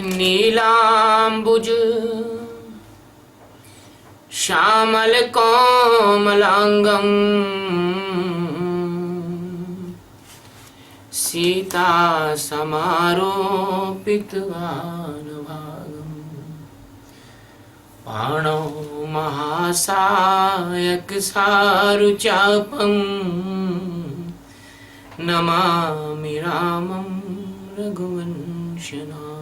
नीलांबुज श्यामल कोमलांगं सीता समारोपितवान् पाणौ महासायक सारुचापं नमामि रामं रघुवंशनाथम्।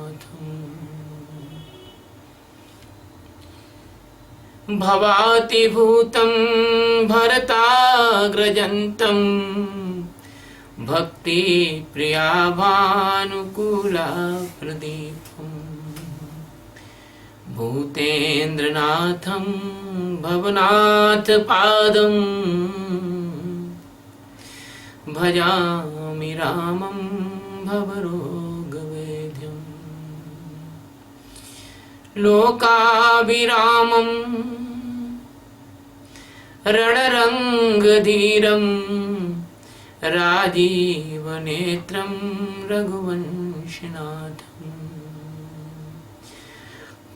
भवाति भूतं भरताग्रजन्तं भक्ति प्रिया भानुकूला प्रदीपम् भूतेन्द्रनाथं भवनाथ पादं भजामि रामं भवरोगवेद्यं। लोकाभिरामं रणरङ्गधीरं राजीवनेत्रं रघुवंशनाथम्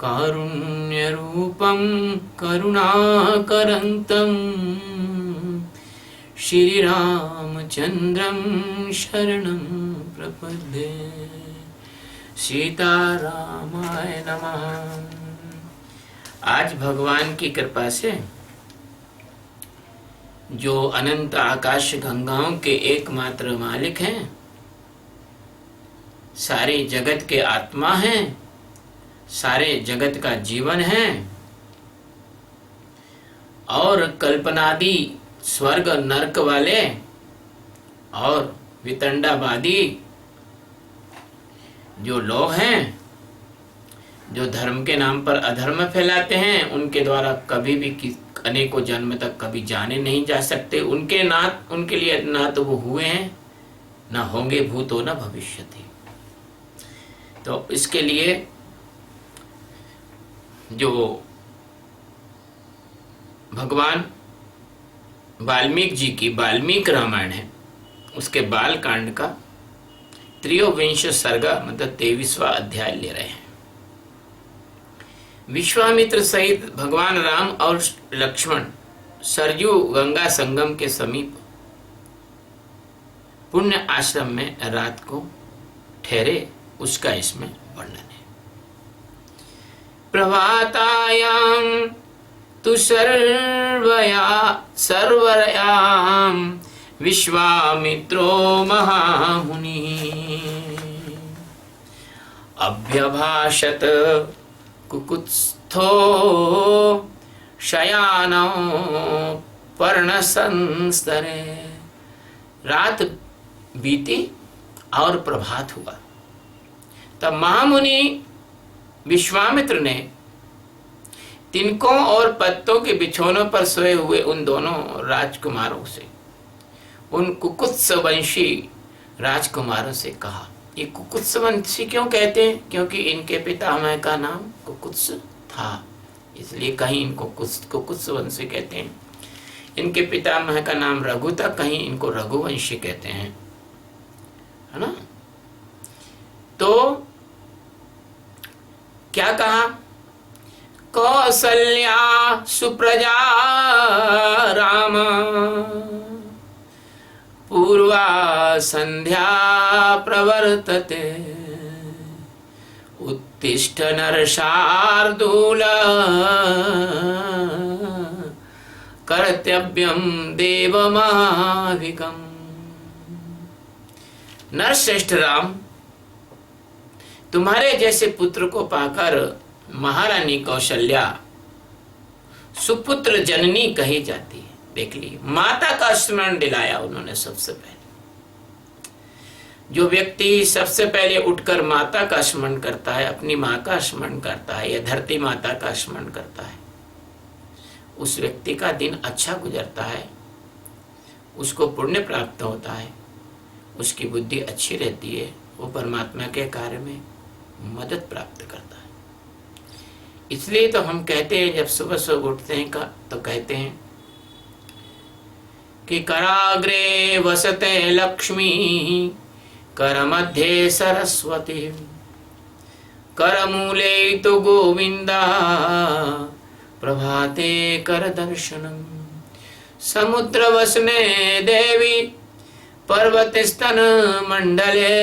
कारुण्यरूपं करुणाकरन्तं श्रीरामचन्द्रं शरणं प्रपद्ये। सीतारामाय नमः। आज भगवान की कृपा से जो अनंत आकाश गंगाओं के एकमात्र मालिक हैं, सारे जगत के आत्मा हैं, सारे जगत का जीवन है और कल्पनादि स्वर्ग नरक वाले और वितंडावादी जो लोग हैं, जो धर्म के नाम पर अधर्म फैलाते हैं, उनके द्वारा कभी भी अनेकों जन्म तक कभी जाने नहीं जा सकते। उनके लिए ना तो वो हुए हैं, ना होंगे भूतो न भविष्यति। तो इसके लिए जो भगवान वाल्मीकि जी की वाल्मीकि रामायण है, उसके बाल कांड का 23वां सर्ग मतलब 23वां अध्याय ले रहे हैं। विश्वामित्र सहित भगवान राम और लक्ष्मण सरयू गंगा संगम के समीप पुण्य आश्रम में रात को ठहरे, उसका इसमें वर्णन है। प्रभातायां तु सर्वरयां विश्वामित्रो महामुनिः अभ्यभाषत कुकुत्स्थो शयानो पर्णसंस्तरे। रात बीती और प्रभात हुआ, तब महामुनि विश्वामित्र ने तिनकों और पत्तों के बिछौनों पर सोए हुए उन दोनों राजकुमारों से, उन कुकुत्सवंशी राजकुमारों से कहा। ये कुकुत्सवंशी क्यों कहते हैं? क्योंकि इनके पितामह का नाम कुकुत्स था, इसलिए कहीं इनको कुकुत्सवंशी कहते हैं। इनके पितामह का नाम रघु था, कहीं इनको रघुवंशी कहते हैं, है ना। तो क्या कहा? कौसल्या सुप्रजा राम पूर्वा संध्या प्रवर्तते उत्तिष्ठ नरशार्दूल कर्तव्यम देवमाविकम्। नरश्रेष्ठ राम, तुम्हारे जैसे पुत्र को पाकर महारानी कौशल्या सुपुत्र जननी कही जाती है। देख ली, माता का स्मरण दिलाया उन्होंने। सबसे पहले जो व्यक्ति सबसे पहले उठकर माता का स्मरण करता है, अपनी माँ का स्मरण करता है या धरती माता का स्मरण करता है, उस व्यक्ति का दिन अच्छा गुजरता है, उसको पुण्य प्राप्त होता है, उसकी बुद्धि अच्छी रहती है, वो परमात्मा के कार्य में मदद प्राप्त करता है। इसलिए तो हम कहते हैं, जब सुबह सुबह उठते हैं तो कहते हैं कि कराग्रे वसते लक्ष्मी कर मध्ये सरस्वती करमूले तो गोविंदा प्रभाते कर दर्शनम। समुद्र वसने देवी पर्वत स्तन मंडले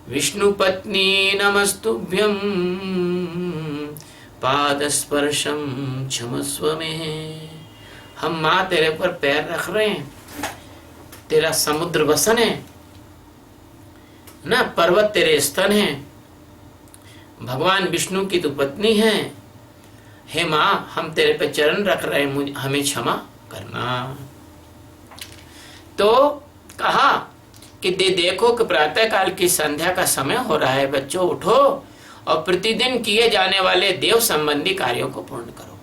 विष्णु पत्नी नमस्तुभ्यं पाद स्पर्शम क्षमस्व में। हम माँ तेरे पर पैर रख रहे हैं, तेरा समुद्र वसन है ना, पर्वत तेरे स्तन है, भगवान विष्णु की तू पत्नी है। हे माँ, हम तेरे पे चरण रख रहे हैं, हमें क्षमा करना। तो कहा कि देखो कि प्रातः काल की संध्या का समय हो रहा है, बच्चों उठो और प्रतिदिन किए जाने वाले देव संबंधी कार्यों को पूर्ण करो।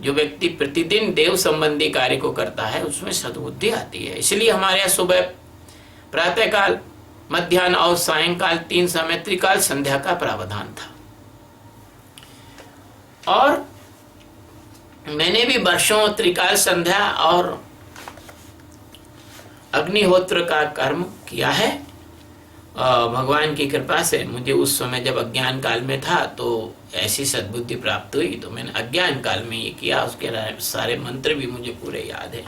जो व्यक्ति प्रतिदिन देव संबंधी कार्य को करता है उसमें सद्बुद्धि आती है। इसलिए हमारे यहाँ सुबह, प्रातः काल, मध्याह्न और सायंकाल 3 समय त्रिकाल संध्या का प्रावधान था। और मैंने भी वर्षों त्रिकाल संध्या और अग्निहोत्र का कर्म किया है। भगवान की कृपा से मुझे उस समय जब अज्ञान काल में था तो ऐसी सद्बुद्धि प्राप्त हुई, तो मैंने अज्ञान काल में ये किया। उसके सारे मंत्र भी मुझे पूरे याद है।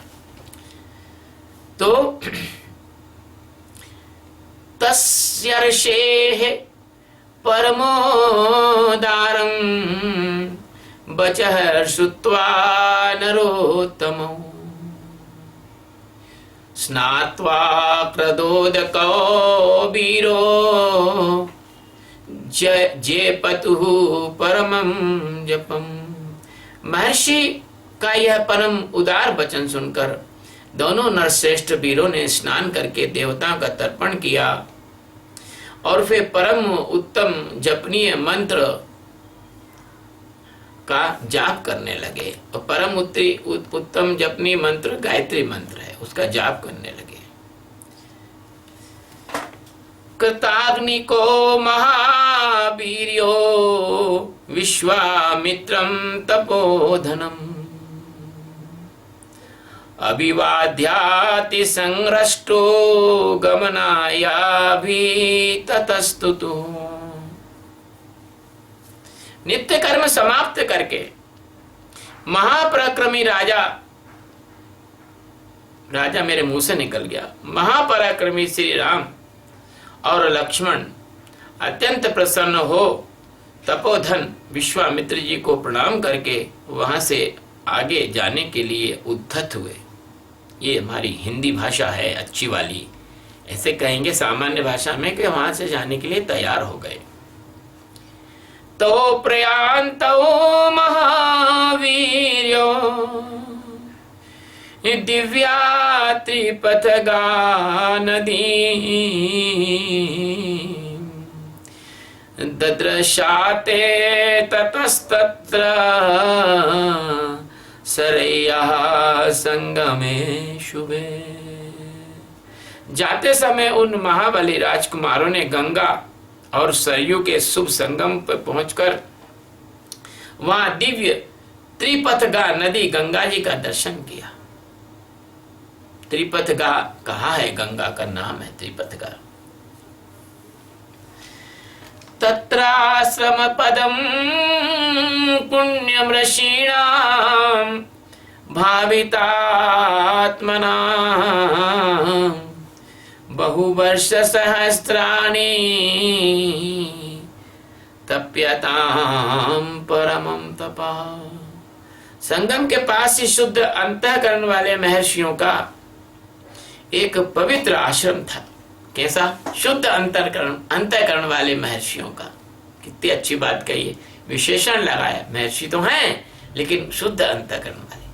तो तस्यर्षेः परमोदारं वचः श्रुत्वा नरोत्तमो स्नात्वा क्रदोदको वीरो जेपतुः परमं जपम। महर्षि का यह परम उदार वचन सुनकर दोनों नरश्रेष्ठ वीरों ने स्नान करके देवताओं का तर्पण किया और फिर परम उत्तम जपनीय मंत्र का जाप करने लगे। और परम उत्तम जपनीय मंत्र गायत्री मंत्र है, उसका जाप करने लगे। कृताग्निको महावीर्यो विश्वामित्रं तपोधनम् अभिवाद्याति संरष्टो गमनायाभि ततस्तुतु। नित्य कर्म समाप्त करके महापराक्रमी राजा मेरे मुंह से निकल गया, महापराक्रमी श्री राम और लक्ष्मण अत्यंत प्रसन्न हो तपोधन विश्वामित्र जी को प्रणाम करके वहां से आगे जाने के लिए उद्धत हुए। ये हमारी हिंदी भाषा है अच्छी वाली, ऐसे कहेंगे सामान्य भाषा में कि वहां से जाने के लिए तैयार हो गए। तो प्रयान्तौ महावीर्यो दिव्या त्रिपथगा नदी ददृशाते ततस्तत्र सरय्याः संगमे शुभे। जाते समय उन महाबली राजकुमारों ने गंगा और सरयू के शुभ संगम पर पहुंचकर वहां दिव्य त्रिपथगा नदी गंगा जी का दर्शन किया। त्रिपथगा कहा है, गंगा का नाम है त्रिपथगा। तत्राश्रम पदम पुण्यम ऋषीणां भावितात्मना बहुवर्ष सहस्राणि तप्यतां परमं तपा। संगम के पास ही शुद्ध अंतःकरण वाले महर्षियों का एक पवित्र आश्रम था। कैसा? शुद्ध अंतःकरण वाले महर्षियों का। कितनी अच्छी बात कही है, विशेषण लगाया। महर्षि तो हैं लेकिन शुद्ध अंतःकरण वाले।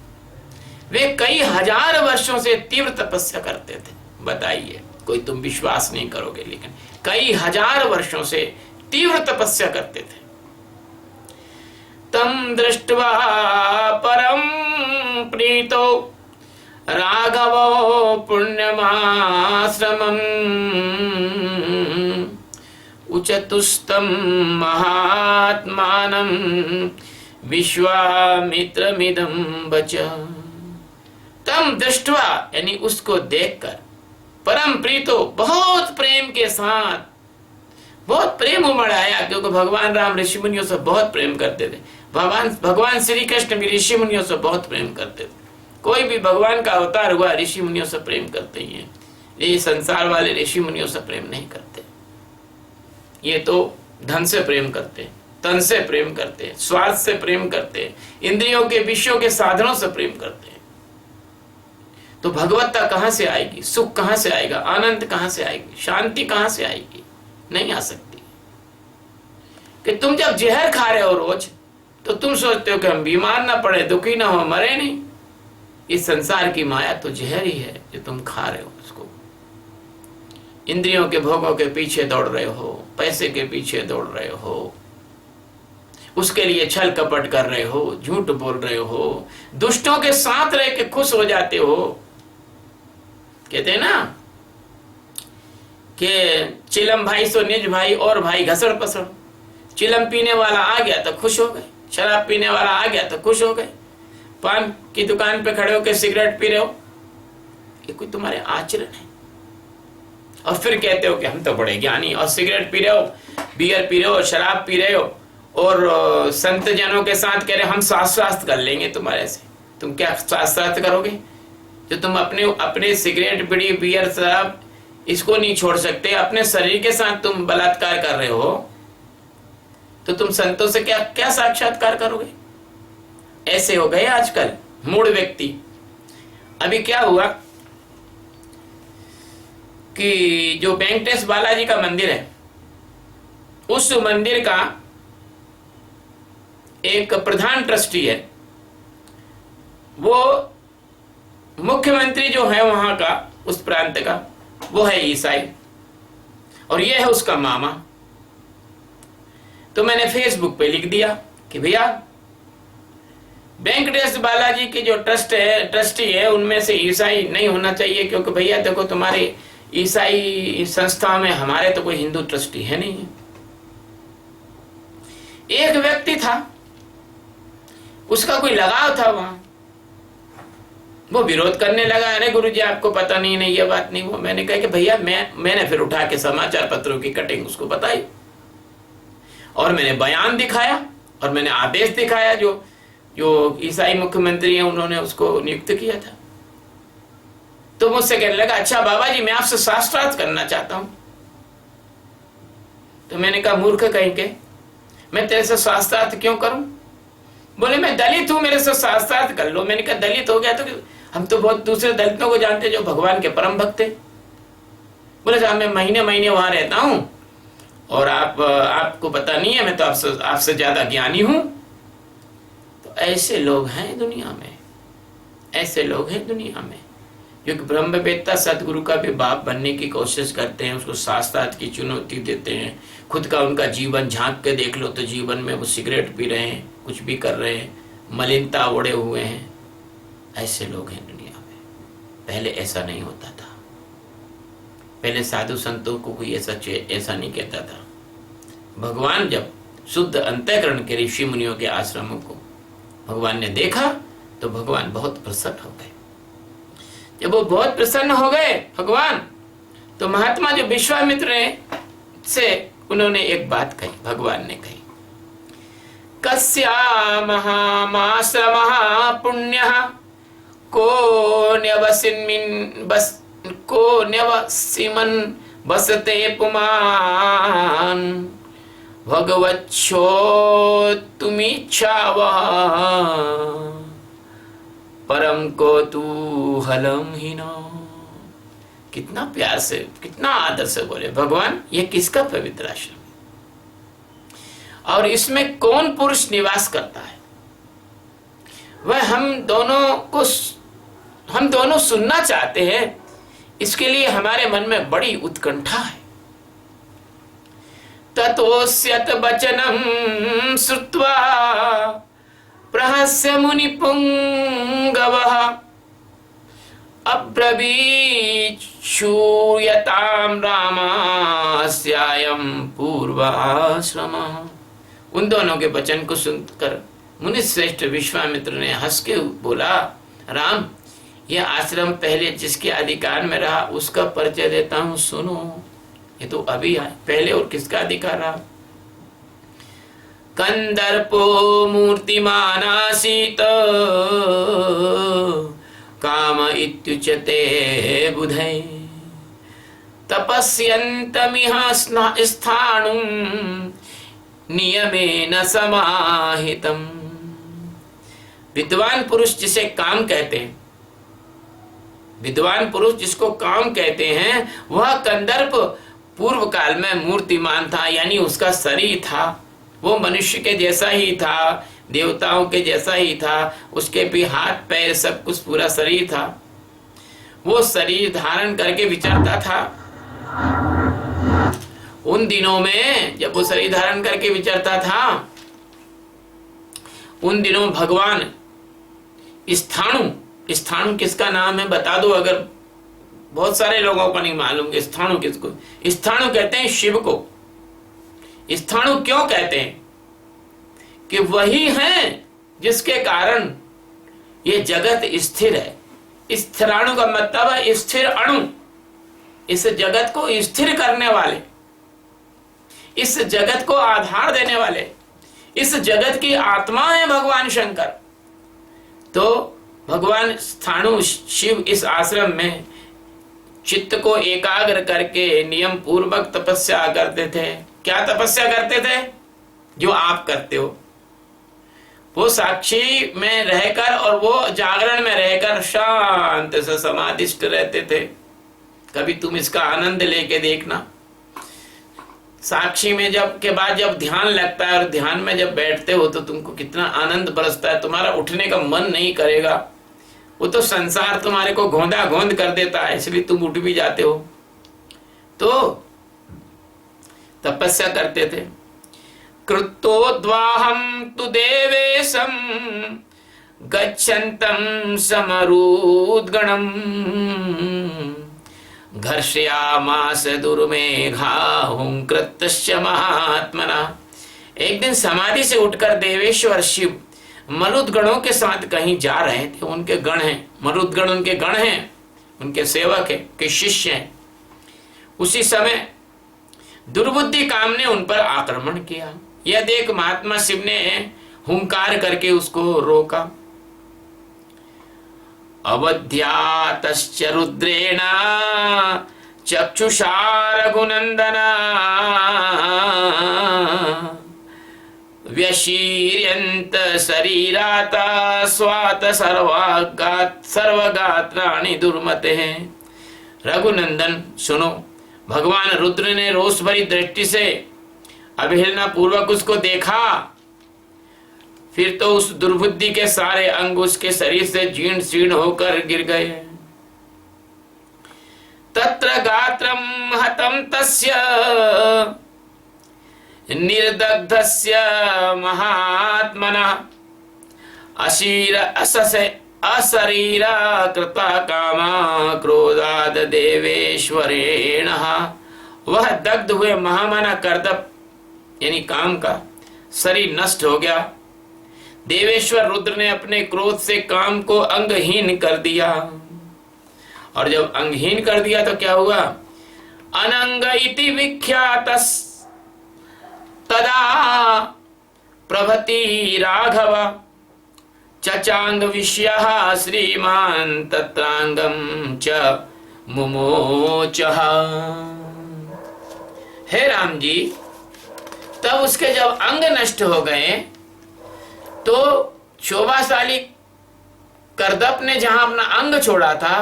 वे कई हजार वर्षों से तीव्र तपस्या करते थे। बताइए, कोई तुम विश्वास नहीं करोगे लेकिन कई हजार वर्षों से तीव्र तपस्या करते थे। तम दृष्ट्वा परम प्रीतो राघवो पुण्यमाश्रमम् उचतुस्तं महात्मानं विश्वामित्रमिदं वच। तम दृष्ट्वा यानी उसको देखकर, परम प्रीतो बहुत प्रेम के साथ बहुत प्रेम उमड़ आया, क्योंकि भगवान राम ऋषि मुनियों से बहुत प्रेम करते थे। भगवान श्री कृष्ण भी ऋषि मुनियों से बहुत प्रेम करते थे। कोई भी भगवान का अवतार हुआ ऋषि मुनियों से प्रेम करते ही हैं। ये संसार वाले ऋषि मुनियों से प्रेम नहीं करते। ये तो धन से प्रेम करते, तन से प्रेम करते, स्वार्थ से प्रेम करते, इंद्रियों के विषयों के साधनों से प्रेम करते हैं। तो भगवत्ता कहां से आएगी? सुख कहां से आएगा? आनंद कहां से आएगी? शांति कहां से आएगी? नहीं आ सकती। कि तुम जब जहर खा रहे हो रोज, तो तुम सोचते हो कि हम बीमार ना पड़े, दुखी ना हो, मरे नहीं। इस संसार की माया तो जहर ही है जो तुम खा रहे हो उसको। इंद्रियों के भोगों के पीछे दौड़ रहे हो, पैसे के पीछे दौड़ रहे हो, उसके लिए छल कपट कर रहे हो, झूठ बोल रहे हो, दुष्टों के साथ रह के खुश हो जाते हो। कहते हैं ना कि चिलम भाई सो निज भाई, और भाई घसड़ पसड़। चिलम पीने वाला आ गया तो खुश हो गए, शराब पीने वाला आ गया तो खुश हो गए, पान की दुकान पे खड़े होकर सिगरेट पी रहे हो, ये कोई तुम्हारे आचरण है। और फिर कहते हो कि हम तो बड़े ज्ञानी, और सिगरेट पी रहे हो, बियर पी रहे हो, शराब पी रहे हो, और संत जनों के साथ कह रहे हम शास्त्र कर लेंगे तुम्हारे से। तुम क्या शास्त्र करोगे? जो तुम अपने सिगरेट, बीड़ी, बियर, शराब इसको नहीं छोड़ सकते, अपने शरीर के साथ तुम बलात्कार कर रहे हो, तो तुम संतों से क्या क्या साक्षात्कार करोगे? ऐसे हो गए आजकल मूढ़ व्यक्ति। अभी क्या हुआ कि जो वेंकटेश बालाजी का मंदिर है, उस मंदिर का एक प्रधान ट्रस्टी है, वो मुख्यमंत्री जो है वहां का, उस प्रांत का, वो है ईसाई, और ये है उसका मामा। तो मैंने फेसबुक पे लिख दिया कि भैया वेंकटेश बालाजी की जो ट्रस्टी है उनमें से ईसाई नहीं होना चाहिए, क्योंकि भैया देखो तुम्हारे ईसाई संस्था में हमारे तो कोई हिंदू ट्रस्टी है नहीं। एक व्यक्ति था, उसका कोई लगाव था वहां, वो विरोध करने लगा, अरे गुरुजी आपको पता नहीं ये बात नहीं। वो मैंने कहा कि भैया मैंने फिर उठा के समाचार पत्रों की कटिंग उसको बताई, और मैंने बयान दिखाया, और मैंने आदेश दिखाया जो ईसाई मुख्यमंत्री हैं उन्होंने उसको नियुक्त किया था। तो मुझसे कहने लगा, अच्छा बाबा जी मैं आपसे शास्त्रार्थ करना चाहता हूं। तो मैंने कहा मूर्ख कहीं के, मैं तेरे से शास्त्रार्थ क्यों करूं? बोले मैं दलित हूं, मेरे से शास्त्रार्थ कर लो। मैंने कहा दलित हो गया तो हम तो बहुत दूसरे दलितों को जानते जो भगवान के परम भक्त थे। बोले साहब मैं महीने महीने वहां रहता हूं, और आपको पता नहीं है, मैं तो आपसे ज्यादा ज्ञानी हूं। तो ऐसे लोग हैं दुनिया में, ऐसे लोग हैं दुनिया में जो कि ब्रह्मवेत्ता सदगुरु का भी बाप बनने की कोशिश करते हैं, उसको शास्त्रार्थ की चुनौती देते हैं। खुद का उनका जीवन झांक के देख लो तो जीवन में वो सिगरेट पी रहे हैं, कुछ भी कर रहे हैं, मलिनता ओढ़े हुए हैं। ऐसे लोग हैं दुनिया में। पहले ऐसा नहीं होता था। पहले साधु संतों को कोई ऐसा नहीं कहता था। भगवान जब शुद्ध अंतःकरण के ऋषि मुनियों के आश्रमों को भगवान ने देखा तो भगवान बहुत प्रसन्न हो गए। जब वो बहुत प्रसन्न हो गए भगवान, तो महात्मा जो विश्वामित्र से उन्होंने एक बात कही, भगवान ने कही, कस्यामः पुण्यः को न्यवसिमन् बसते पुमान् भगवच्छो तुमीच्छावः परम को तू हलम ही न। कितना प्यार से, कितना आदर से बोले भगवान, ये किसका पवित्र आश्रम है और इसमें कौन पुरुष निवास करता है? वह हम दोनों सुनना चाहते हैं। इसके लिए हमारे मन में बड़ी उत्कंठा है। ततोस्यत वचनम श्रुत्वा प्रहस्य मुनि पुंगवः अब्रवीच्छूयतां रामास्यायं पूर्वाश्रमः। उन दोनों के वचन को सुनकर मुनि श्रेष्ठ विश्वामित्र ने हंस के बोला, राम यह आश्रम पहले जिसके अधिकार में रहा उसका परिचय देता हूं, सुनो। ये तो अभी आए, पहले और किसका अधिकार रहा? कंदर्पो मूर्तिमानासीत काम इत्युच्यते बुधै तपस्यन्तमिह स्थाणुं नियमेन समाहितम्। विद्वान पुरुष जिसे काम कहते हैं, विद्वान पुरुष जिसको काम कहते हैं, वह कंदर्प पूर्व काल में मूर्तिमान था, यानी उसका शरीर था वो मनुष्य के जैसा ही था, देवताओं के जैसा ही था, उसके भी हाथ पैर सब कुछ पूरा शरीर था। वो शरीर धारण करके विचरता था। उन दिनों में जब वो शरीर धारण करके विचरता था, उन दिनों भगवान स्थाणु, स्थाणु किसका नाम है बता दो, अगर बहुत सारे लोगों को नहीं मालूम स्थाणु किसको? स्थाणु कहते हैं शिव को। स्थाणु क्यों कहते हैं? कि वही हैं जिसके कारण ये जगत स्थिर है। स्थिराणु का मतलब है स्थिर अणु, इस जगत को स्थिर करने वाले, इस जगत को आधार देने वाले, इस जगत की आत्मा है भगवान शंकर। तो भगवान स्थाणु शिव इस आश्रम में चित्त को एकाग्र करके नियम पूर्वक तपस्या करते थे। क्या तपस्या करते थे? जो आप करते हो। वो साक्षी में रहकर और वो जागरण में रहकर शांत से समाधिष्ट रहते थे। कभी तुम इसका आनंद लेके देखना। साक्षी में जब के बाद जब ध्यान लगता है और ध्यान में जब बैठते हो तो तुमको कितना आनंद बरसता है, तुम्हारा उठने का मन नहीं करेगा। वो तो संसार तुम्हारे को घोंदा घोंद कर देता है, इसलिए तुम उठ भी जाते हो। तो तपस्या करते थे। कृतोद्वाहं तु देवेशं गच्छन्तं समरूद्गणं घर्षयामास दुर्मेघा हुंकृतस्य महात्मना। एक दिन समाधि से उठकर देवेश्वर शिव मरुदगणों के साथ कहीं जा रहे थे। उनके गण हैं, मरुदगण उनके गण हैं, उनके सेवक हैं, के शिष्य हैं। उसी समय दुर्बुद्धि काम ने उन पर आक्रमण किया। यह देख महात्मा शिव ने हुंकार करके उसको रोका। अवध्यातश्च रुद्रेण चक्षुषा रघुनंदना व्यशीर्यन्त शरीराता स्वात सर्वगात्राणि दुर्मते। रघुनंदन सुनो, भगवान रुद्र ने रोष भरी दृष्टि से अवहेलना पूर्वक उसको देखा। फिर तो उस दुर्बुद्धि के सारे अंग उसके शरीर से जीर्ण शीर्ण होकर गिर गए। तत्र गात्रम हतम तस्य निर्दग्धस्य महात्मना अशीर अससे अशरीरा कृता कामा क्रोधाद देवेश्वरेण। वह दग्ध हुए महामना करदप यानी काम का शरीर नष्ट हो गया। देवेश्वर रुद्र ने अपने क्रोध से काम को अंगहीन कर दिया। और जब अंगहीन कर दिया तो क्या हुआ? अनंग इति विख्यातस् तदा प्रभति राघव चचांग विषयः श्रीमान तत्रांगम च मुमोचः। हे राम जी, तब उसके जब अंग नष्ट हो गए तो शोभाशाली करदप ने जहां अपना अंग छोड़ा था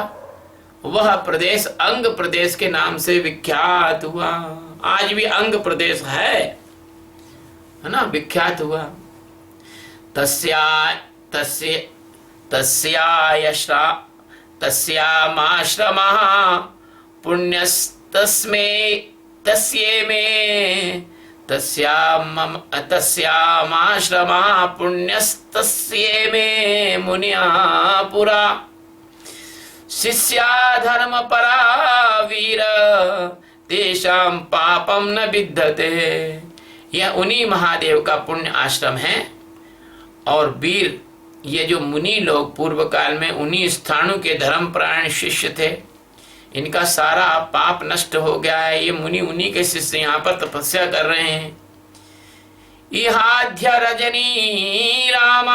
वह प्रदेश अंग प्रदेश के नाम से विख्यात हुआ। आज भी अंग प्रदेश है ना, विख्यात हुआ। तस्यामाश्रमः पुण्यस्तस्मै तस्येमे तस्यामाश्रमः पुण्यस्तस्येमे मुनिया पुरा शिष्या धर्मपरा वीर तेषां पापम न विद्यते। यह उन्हीं महादेव का पुण्य आश्रम है। और वीर ये जो मुनि लोग पूर्व काल में उन्हीं स्थाणु के धर्मपरायण शिष्य थे, इनका सारा पाप नष्ट हो गया है। ये मुनि उन्हीं के शिष्य यहाँ पर तपस्या कर रहे हैं। इहाध्य रजनी राम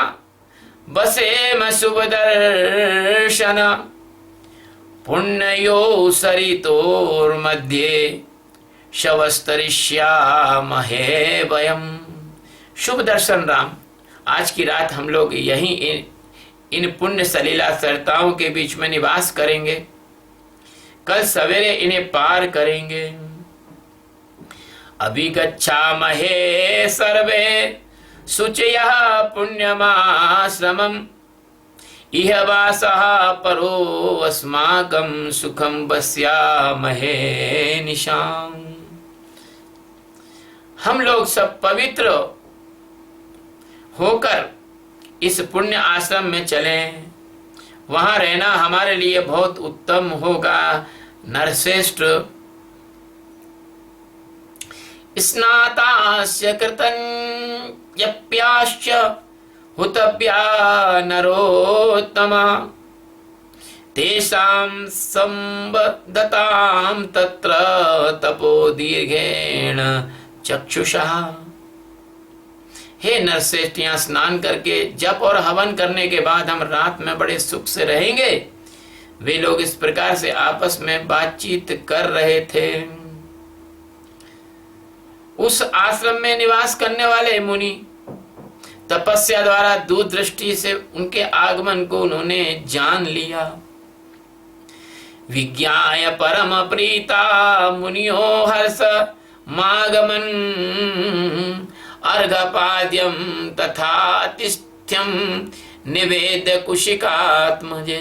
बसे शुभ दर्शन पुण्यो सरितोर मध्य शवस्तरिष्यामहे वयम। शुभ दर्शन राम, आज की रात हम लोग यहीं इन पुण्य सलीला सरिताओं के बीच में निवास करेंगे, कल सवेरे इन्हें पार करेंगे। अभिगच्छामहे सर्वे शुचयः पुण्यमाश्रमम् इह वासः परो अस्माकं सुखं बस्यामहे निशाम। हम लोग सब पवित्र होकर इस पुण्य आश्रम में चलें, वहां रहना हमारे लिए बहुत उत्तम होगा। नरश्रेष्ठ स्नातास्य कृतन्यप्याश्च हुतव्या नरोत्तमा तेषां संबद्धतां तत्र तपो दीर्घेण चक्षुषा। हे नरश्रेष्ठ, यहाँ स्नान करके जप और हवन करने के बाद हम रात में बड़े सुख से रहेंगे। वे लोग इस प्रकार से आपस में बातचीत कर रहे थे। उस आश्रम में निवास करने वाले मुनि तपस्या द्वारा दूरदृष्टि से उनके आगमन को उन्होंने जान लिया। विज्ञाय परम प्रीता मुनियो हर्ष मागमन अर्घपाद्यम तथा तिष्ठ्यम निवेद्य कुशिकात्मजे।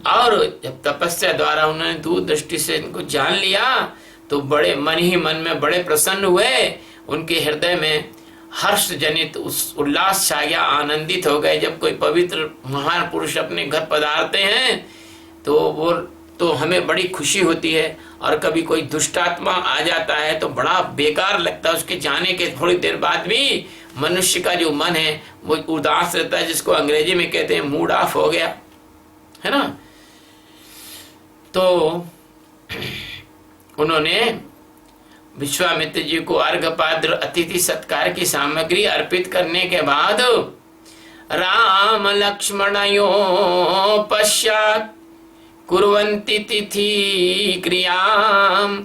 और जब तपस्या द्वारा उन्होंने दूरदृष्टि से इनको जान लिया तो बड़े मन ही मन में बड़े प्रसन्न हुए। उनके हृदय में हर्ष जनित उल्लास छा गया, आनंदित हो गए। जब कोई पवित्र महान पुरुष अपने घर पधारते हैं तो हमें बड़ी खुशी होती है, और कभी कोई दुष्टात्मा आ जाता है तो बड़ा बेकार लगता है। उसके जाने के थोड़ी देर बाद भी मनुष्य का जो मन है वो उदास रहता है, जिसको अंग्रेजी में कहते हैं मूड ऑफ हो गया, है ना। तो उन्होंने विश्वामित्र जी को अर्घपाद्र अतिथि सत्कार की सामग्री अर्पित करने के बाद राम लक्ष्मणयो पश्चात कुर्वन्ति तिथि क्रियाम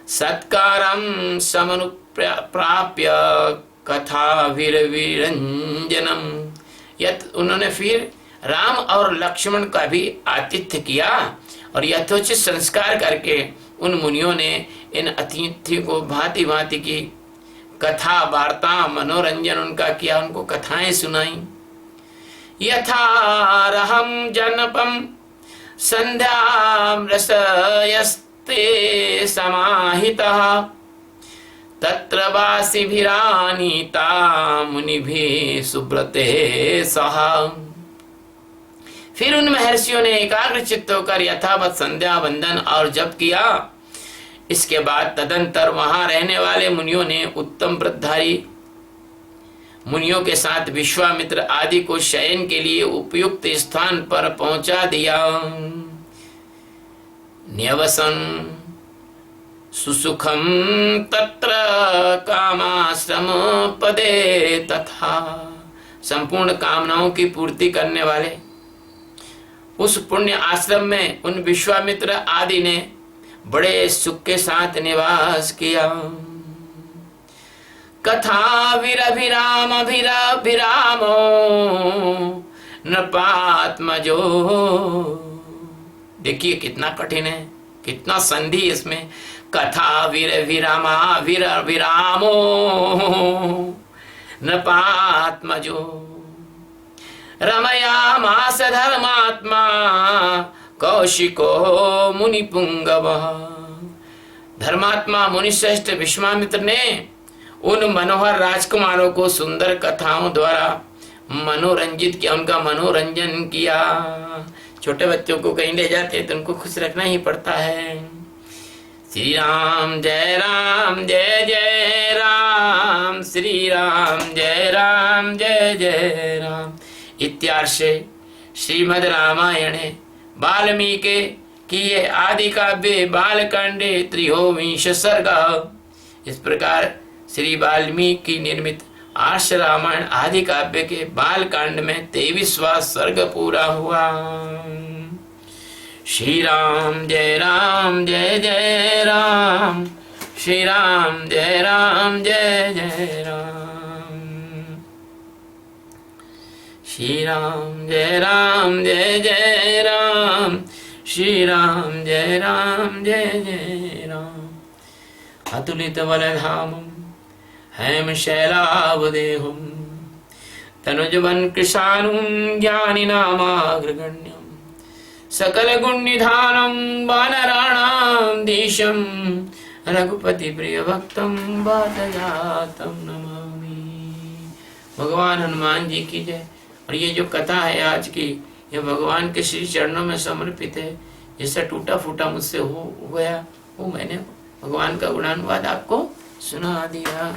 सत्कारं समनुप्राप्य कथा वीर विरंजनम। उन्होंने फिर राम और लक्ष्मण का भी आतिथ्य किया और यथोचित संस्कार करके उन मुनियों ने इन अतिथि को भांति भांति की कथा वार्ता मनोरंजन उनका किया, उनको कथाएं सुनाई। यथारहम जनपम संध्याम रसयस्ते समाहितः तत्र वासिभिरानीता मुनिभिः सुब्रते सह। फिर उन महर्षियों ने एकाग्र चित्त होकर यथावत संध्या वंदन और जप किया। इसके बाद तदंतर वहां रहने वाले मुनियों ने उत्तम व्रतधारी मुनियों के साथ विश्वामित्र आदि को शयन के लिए उपयुक्त स्थान पर पहुंचा दिया। न्यवसन सुसुखम तत्र कामाश्रम पदे तथा। संपूर्ण कामनाओं की पूर्ति करने वाले उस पुण्य आश्रम में उन विश्वामित्र आदि ने बड़े सुख के साथ निवास किया। कथा वीरभिराम भिरामो नृपात्मजो। देखिए कितना कठिन है, कितना संधि इसमें। कथा वीरभिरामा विरामो नृपात्मजो रमयामास धर्मात्मा कौशिको मुनिपुंगव। धर्मात्मा मुनिश्रेष्ठ विश्वामित्र ने उन मनोहर राजकुमारों को सुंदर कथाओं द्वारा मनोरंजित किया, उनका मनोरंजन किया। छोटे बच्चों को कहीं ले जाते तो उनको खुश रखना ही पड़ता है। श्री राम जय जय राम, श्री राम जय जय राम। इत्यार्षे श्रीमद् रामायणे वाल्मीकि कि ये आदि काव्य बालकांडे त्रिहोविंश सर्ग। इस प्रकार श्री वाल्मीकि निर्मित आर्ष रामायण आदि काव्य के बालकांड में 23वां सर्ग पूरा हुआ। श्री राम जय जय राम, श्री राम जय जय राम, श्री राम जय जय राम, श्री राम जय जय राम। अतुलित बलधामं हेम शैलावदेहं तनुजवन कृशानुं ज्ञानिनामाग्रगण्यं सकल गुण निधानं वानराणां देशं रघुपति प्रिय भक्तं वातजातं नमामि। भगवान हनुमान जी की जय। और ये जो कथा है आज की, ये भगवान के श्री चरणों में समर्पित है। जैसा टूटा फूटा मुझसे हो गया, वो मैंने भगवान का गुणानुवाद आपको सुना दिया।